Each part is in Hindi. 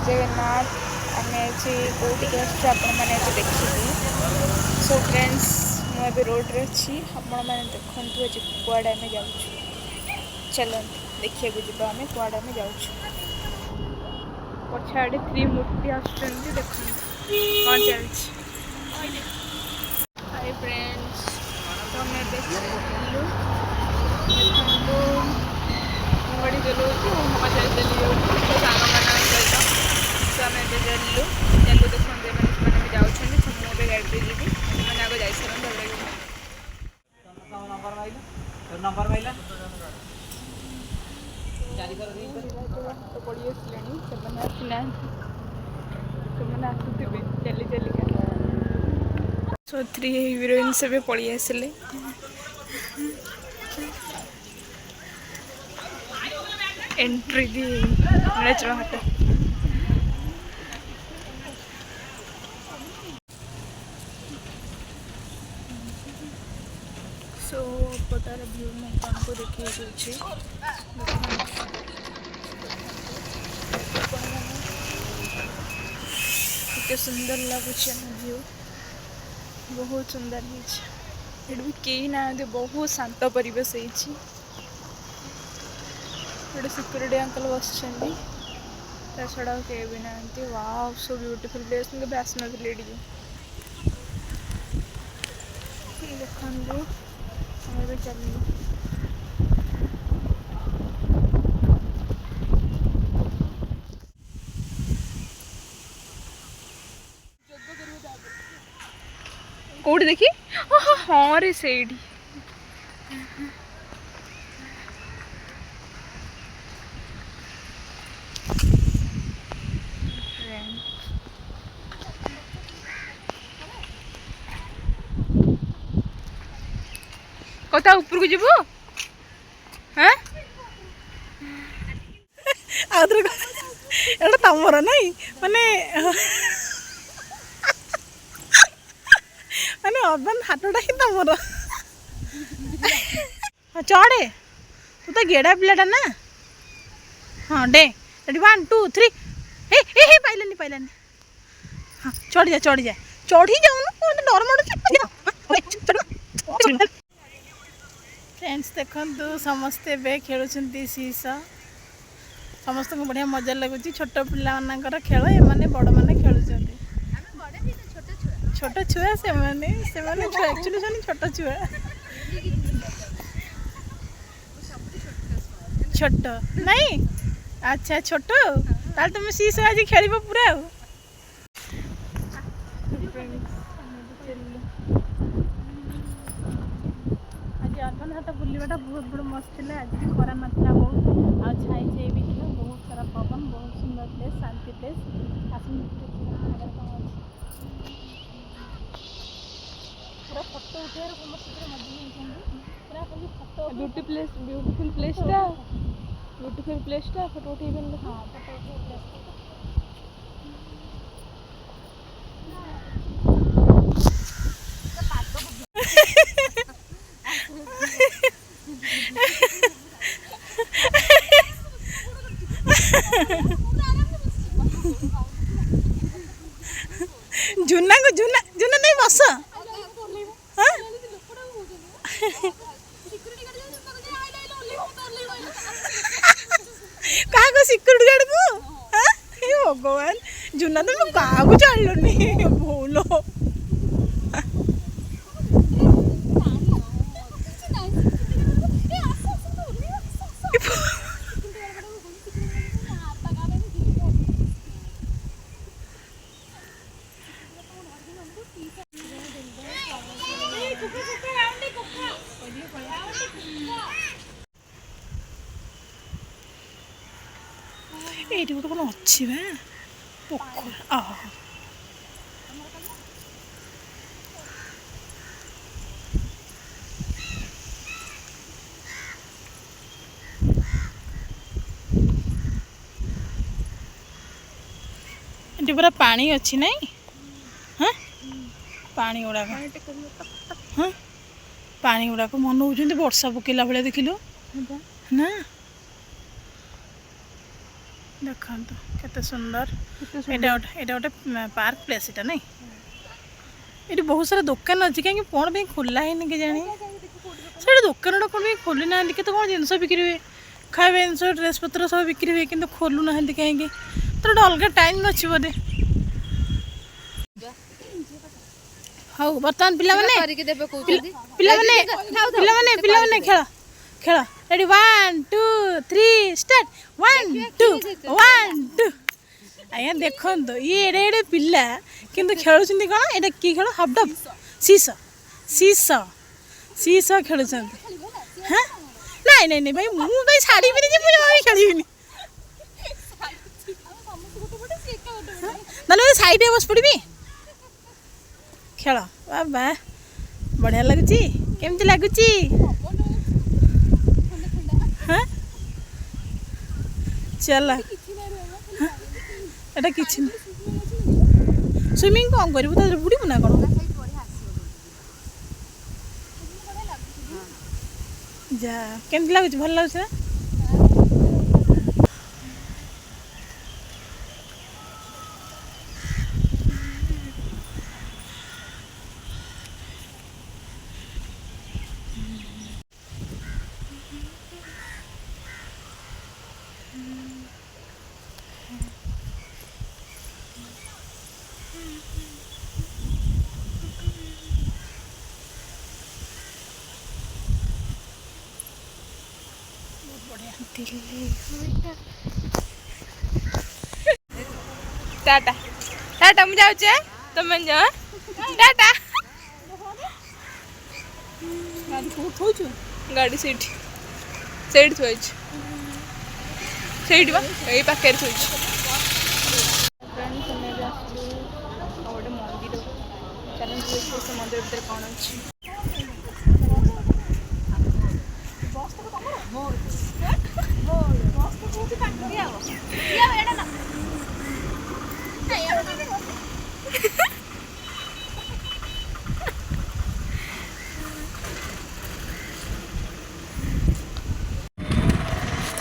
जगन्नाथ आम कौटी मैंने देखिए। सो फ्रेंड्स मुझे रोड रे अच्छी आपण मैंने देखु आज कुआड़े आम जाऊँ। चलते देखिए जी आम कुआड़े आम जाऊँ। पछाड़े त्रिमूर्ति आसुँच देखते कौन चलती। हाय फ्रेंड्स तो मैं देखूँ गाड़ी चलाऊँ मम्मा चली जाऊँ तो सांग मान सहित तो आम चलू चलू देखते मैंने जाऊँ मुझे गाड़ी जी मैंने आगे जा पड़ी आसना आसुवे चली चलिका सो 3 हिरोइन से पड़ी आसिले। एंट्री दी नीलचमाहाट सो पटार व्यू मैं तुमको देखिए कितने सुंदर लगुच व्यू बहुत सुंदर है भी कई ना बहुत शांत परिवेश गोटे सिक्यूरीटी अंकल बस छड़ा कहीं भी ना। वाव सो ब्यूटीफुल प्लेस मुझे आसना देखु हमें चलू कौट देखी हाँ रे से कता ऊपर को जीवु हाँ एटा तमर नहीं माने माने अबन हाथटा ही तमर चढ़े तू तो गेड़ा पिलाटा ना। हाँ डे रेडी 1 2 3 हे पाइलानी पाइलानी। हाँ चढ़ी जा चढ़ी जाऊन डर मार। फ्रेंड्स देखु समस्ते बे खेलुंट सीसा समस्त को बढ़िया मजा लगुच छोट पिला खेल एम बड़ मैंने खेलुं छोट छुआ से एक्चुअली छोट छुआ छोट नहीं अच्छा छोट ताल तुम शीश आज खेल पूरा आज अर्बन हाट बुलवाटा बहुत बड़ मस्त है। आज भी खरा नाला बहुत आ छाई छाई भी थी बहुत सारा पवन बहुत सुंदर प्लेस शांति प्लेस पूरा फोटो उठे समस्त पूरा फोटो ब्यूटीफुल प्लेस टा फोटो उठे हाँ फोटो उठे जुना को जुना जुना नहीं बस क्या सिक्योरिटी गार्ड को भगवान जुना तो क्या चलनी भूल ये गोटे कौन अच्छी पोखर ये पूरा पानी अच्छी नहीं हाँ पानी गुड़ाक हाँ पानी गुड़ाक मन हो वर्षा पकेला भाया देखिल ना देखो केते सुंदर एटा गोटे पार्क प्लेस एटा नहीं ये बहुत सारा दुकान अच्छी कहीं कौन भी खोला है कि जानी से दुकान गुड़ा कौन भी खोली ना के कौन जिन बिक्री हुए खाଇବା ଜିନିଷ ड्रेस पत्र सब बिक्री हुए कि खोलू ना कहीं तो अलग टाइम अच्छी बोधे हाँ बर्तमान पिला खेल खेल रेडी 1 2 3 स्टार्ट 1 2 1 2 आज्ञा देखो ये एडे एडे पिला किंतु खेलुंट कौन एटा कि खेल हबडब शीश शीश शीश खेलुं हाँ नहीं नहीं नहीं भाई मुझे छाड़ी खेल ना साइड बस पड़ी खेल बाबा बढ़िया लगुच केमती लगुच हाँ चल एटा कि स्विमिंग कौन कर बुड़बू ना कौन जा केमती लगुच भल लगुच ना टाटा टाटा मुझे जाऊचे तुम जाओ टाटा गाड़ी सीट सेठ थोई सेठ बा ए पाखे थोई फ्रेंड्स हमें गोटे मंदिर चलो से मंदिर भीतर कौन अच्छी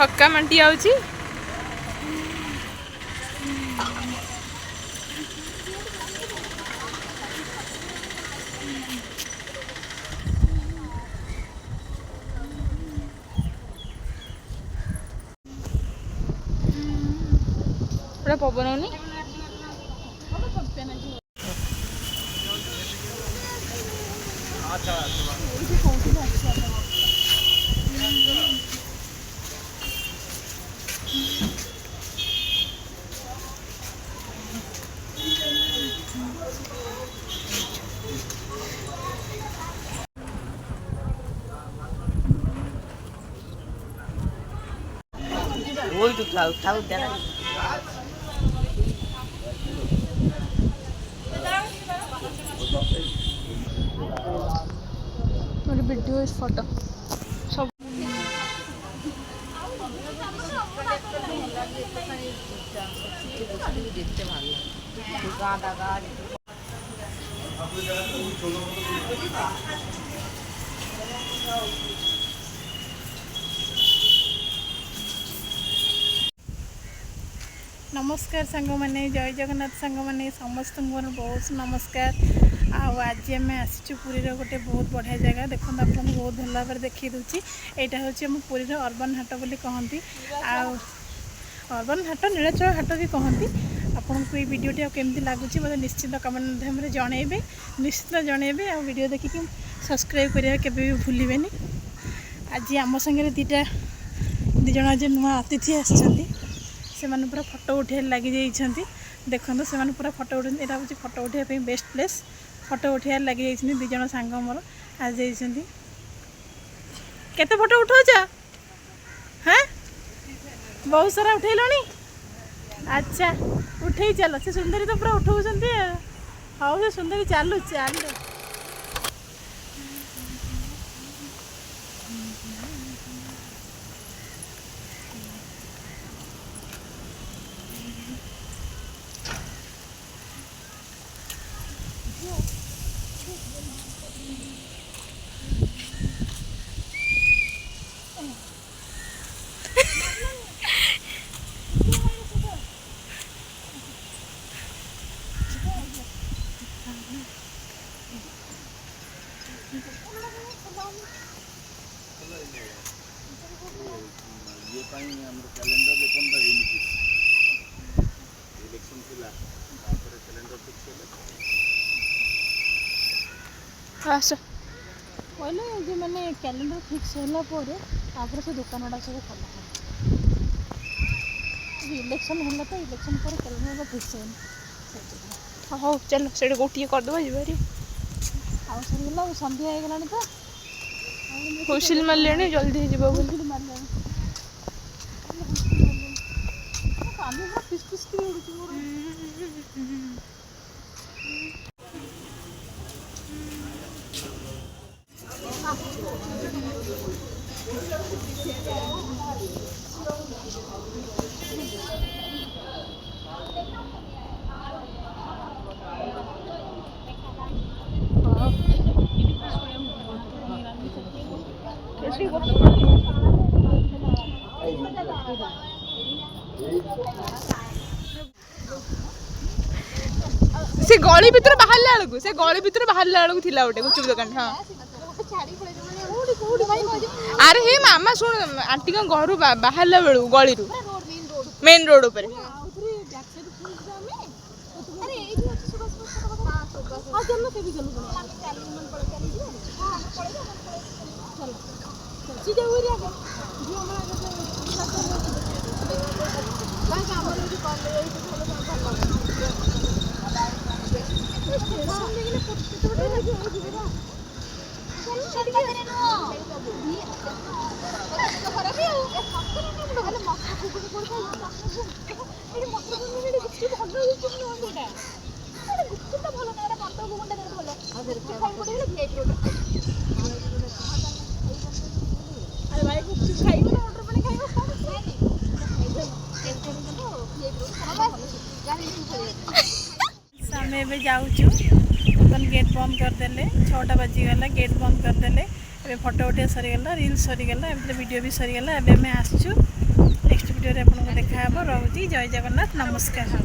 थका मंटी आउची पवन होनी वीडियो फोटो सब नमस्कार सांग मैंने जय जगन्नाथ सांग मैंने समस्त बहुत नमस्कार आज आम आसीचु पुरी गोटे बहुत बढ़िया जगह देखो आपको बहुत भल भाव देखी दूची यहाँ हूँ आम पुरी अर्बन हाट बोली कहती अर्बन हाट नीलाचल हाट भी कहती आपन को ये वीडियोटी केमती लगुच मतलब निश्चित कमेंट माध्यम जनइबे निश्चित जनइबे आ वीडियो देखिए सब्सक्राइब करिया केबे भी भूलिबेनी। आज आम संगे दीटा दिज आज नुआ अतिथि आसछन्ती से पूरा फोटो उठे लगी जाइछन्ती देखो से पूरा फोटो उठे यहाँ हूँ फोटो उठाई बेस्ट प्लेस फोटो उठार लगी जाइछन्ती दिज सांग मोर आज जाइछन्ती केते फोटो उठाउछ हाँ बहुत सारा उठेलनी अच्छा उठे चल से सुंदरी तो पूरा उठाऊँ हाँ से सुंदरी चालू चालू आस କହିଲେ ଯେ ମାନେ କ୍ୟାଲେଣ୍ଡର ଫିକ୍ସ ହେଲା ପରେ ତାପରେ ସେ ଦୋକାନଟା ସବୁ ଖୋଲା ହେବ। ଇଲେକ୍ସନ୍ ହେଲା ତ ଇଲେକ୍ସନ୍ ପରେ କ୍ୟାଲେଣ୍ଡର ଫିକ୍ସ ହେଇନି ସେଥିପାଇଁ। ହଉ ଚାଲ ସେଇଠି ଗୋଟିଏ କରିଦେବା ଯିବାରି। ଆଉ ସରିଗଲା ଆଉ ସନ୍ଧ୍ୟା ହେଇଗଲାଣି ତ ହୁଇସିଲ୍ ମାରିଲେଣି ଜଲ୍ଦି ଯିବ ବୋଲି। ହୁଇସିଲ୍ ମାରିଲାଣି କାଲି ପୁରା ଫିସ୍ ଫିସ୍ କରି ଉଡ଼ୁଛି ମୋର। से गली भितर बाहरला बेलू थिला गोटे गुपचुप दुकान। हाँ अरे हे मामा शुण आंटी घर बाहरला बेलू गली मेन रोड उपर आम ए जाऊँ गेट बंद करदे 6टा बाजीगला गेट बंद करदे। ए फोटो उठे सरीगला रील्स सरीगला एम वीडियो भी सरीगला। एबे आसचु नेक्स्ट वीडियो रे आपको देखा रोची। जय जगन्नाथ नमस्कार।